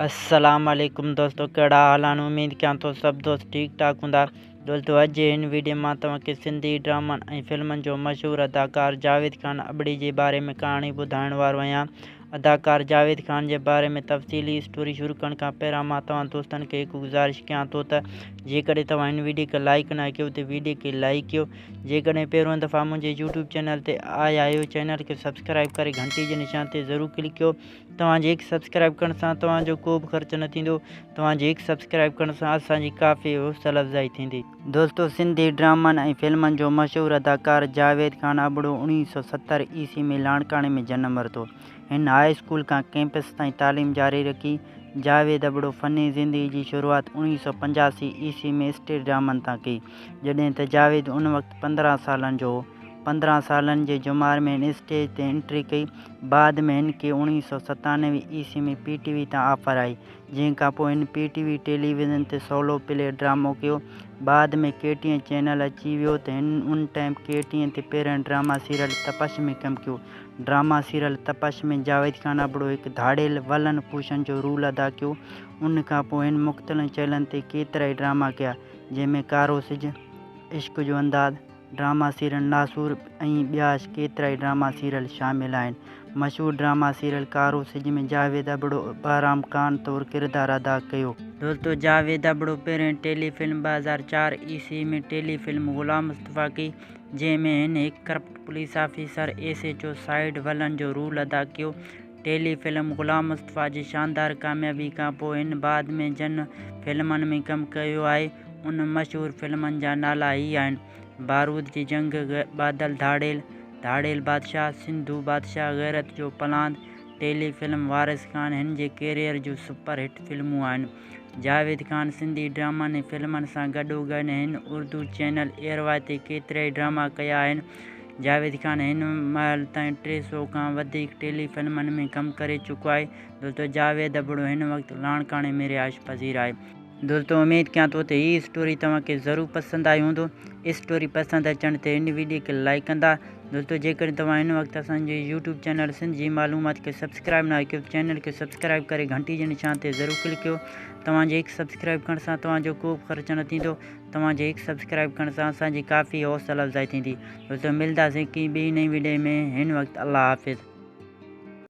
अस्सलाम वालेकुम दोस्तों, कहिड़ा हाल आहिनि। उमेद कयां थो सभु दोस्त ठीक ठाक हूंदा। दोस्तों, अॼु जे हिन वीडियो मां तव्हांखे सिंधी ड्रामनि ऐं फिल्मनि जो मशहूरु अदाकार जावेद खान अबड़ी जे बारे में कहाणी ॿुधाइण वारो आहियां। अदाकार जावेद खान जे बारे में तफ़सीली स्टोरी शुरू करण खां पहिरियां मां तव्हां दोस्तनि खे हिकु गुज़ारिश कयां थो त जेकॾहिं तव्हां हिन वीडियो खे लाइक न कयो त वीडियो खे लाइक कयो। जेकॾहिं पहिरियों दफ़ा मुंहिंजे यूट्यूब चैनल ते आया आहियो, चैनल खे सब्सक्राइब करे घंटी जे निशान ते ज़रूरु क्लिक कयो। तव्हांजे हिकु सब्सक्राइब करण सां तव्हांजो को बि ख़र्चु न थींदो। तव्हांजे हिकु सब्सक्राइब करण सां असांजी काफ़ी हौसला अफ़ज़ाई थींदी। दोस्तों, सिंधी ड्रामनि ऐं फिल्मनि जो मशहूरु अदाकार जावेद खान अबड़ो 1970 ईस्वी में लाणकाणे में जनमु वरितो। हिन हाई स्कूल खां कैंपस ताईं तालीम जारी रखी। जावेद अबड़ो फ़नी ज़िंदगी जी शुरूआति 1985 ईस्वी में स्टेज ड्रामनि तां कई, जॾहिं त जावेद उन वक़्तु 15 सालनि जो हो। 15 सालनि जे जुमार में हिन स्टेज ते एंट्री कई। बाद में हिन खे 1997 ईस्वी में PTV तां ऑफर आई, जंहिं खां पोइ हिन PTV टेलीविज़न ते सोलो प्ले ड्रामो कयो। बाद में KTN चैनल अची वियो त हिन उन टाइम KTN ते पहिरियों ड्रामा सीरियल तपश में कमु कयो। ड्रामा सीरियल तपश में जावेद खान अबड़ो हिकु धाड़ेल वलन पूछन जो रोल अदा कयो। उन खां पोइ हिन मुख़्तलिफ़ चैनलनि ते केतिरा ई ड्रामा कया, जंहिंमें कारो सिज, इश्क जो अंदाज़, ड्रामा सीरियल नासूर ऐं ॿिया केतिरा ई ड्रामा सीरियल शामिल आहिनि। मशहूरु ड्रामा सीरियल कारो सिज में जावेद अबड़ो बहराम खान तौरु किरदारु अदा कयो। दोस्तों, जावेद अबड़ो पहिरियों टेलीफिल्म 2004 ईस्वी में टेलीफिल्म ग़ुलाम मुस्तफ़ा कई, जंहिंमें हिन हिकु corrupt police officer SHO side वलन जो रोल अदा कयो। टेलीफिल्म ग़ुलाम मुस्तफ़ा जी शानदार कामयाबी खां पोइ हिन बाद में जन फिल्मनि में कमु कयो आहे। उन मशहूरु फिल्मनि जा नाला ही आहिनि: बारूद जी जंग, बादल, धाड़ेल बादशाह, सिंधु बादशाह, गैरत जो पलांद। टेलीफिल्म वारिस खान हिन जे कैरियर जूं सुपर हिट फिल्मूं आहिनि। जावेद खान सिंधी ड्रामनि ऐं फिल्मनि सां गॾोगॾु हिन उर्दू चैनल एयरवाई ते केतिरा ई ड्रामा कया आहिनि। जावेद खान हिन महिल ताईं 300 खां वधीक टेलीफिल्मनि में कमु करे चुको आहे। दोस्तों, जावेद अबड़ो हिन वक़्तु लाणकाणे में रिहाइश पज़ीर आहे। दोस्तों, उमेद कयां थो त हीअ स्टोरी तव्हांखे ज़रूरु पसंदि आई हूंदो। स्टोरी पसंदि अचण ते हिन वीडियो खे लाइक कंदा। दोस्तों, जेकॾहिं तव्हां हिन वक़्तु असांजे यूट्यूब चैनल सिंध जी मालूमात खे सब्सक्राइब न कयो, चैनल खे सब्सक्राइब करे घंटी जे निशान ते ज़रूरु क्लिक कयो। तव्हांजे हिकु सब्सक्राइब करण सां तव्हांजो को बि ख़र्चु न थींदो। तव्हांजे हिकु सब्सक्राइब करण सां असांजी काफ़ी हौसला अफ़ज़ाई थींदी। दोस्तों, मिलंदासीं की ॿी नई वीडियो में। हिन वक़्तु अल्लाह हाफ़िज़।